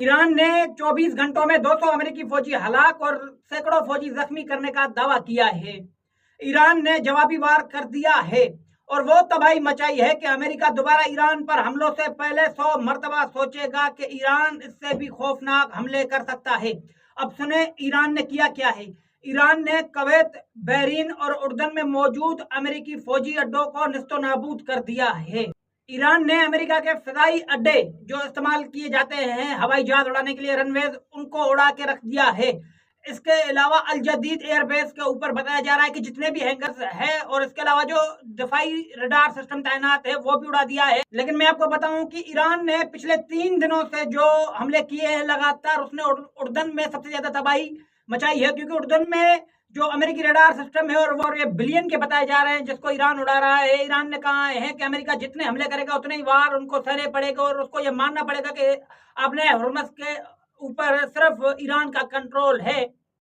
ایران نے 24 گھنٹوں میں 200 امریکی فوجی ہلاک اور سینکڑوں فوجی زخمی کرنے کا دعویٰ کیا ہے۔ ایران نے جوابی وار کر دیا ہے اور وہ تباہی مچائی ہے کہ امریکہ دوبارہ ایران پر حملوں سے پہلے 100 مرتبہ سوچے گا کہ ایران اس سے بھی خوفناک حملے کر سکتا ہے۔ اب سنیں ایران نے کیا کیا ہے۔ ایران نے کویت، بحرین اور اردن میں موجود امریکی فوجی اڈوں کو نیست و نابود کر دیا ہے۔ ایران نے امریکہ کے فضائی اڈے جو استعمال کیے جاتے ہیں ہوائی جہاز اڑانے کے لیے، رن ویز، ان کو اڑا کے رکھ دیا ہے۔ اس کے علاوہ الجدید ایئر بیس کے اوپر بتایا جا رہا ہے کہ جتنے بھی ہینگرز ہیں اور اس کے علاوہ جو دفاعی ریڈار سسٹم تعینات ہے وہ بھی اڑا دیا ہے۔ لیکن میں آپ کو بتاؤں کہ ایران نے پچھلے 3 دنوں سے جو حملے کیے ہیں لگاتار، اس نے اردن میں سب سے زیادہ تباہی مچائی ہے، کیونکہ اردن میں جو امریکی ریڈار سسٹم ہے اور وہ یہ بلین کے بتائے جا رہے ہیں جس کو ایران اڑا رہا ہے۔ ایران نے کہا ہے کہ امریکہ جتنے حملے کرے گا اتنے ہی وار ان کو سہنے پڑے گا اور اس کو یہ ماننا پڑے گا کہ اپنے ہرمز کے اوپر صرف ایران کا کنٹرول ہے۔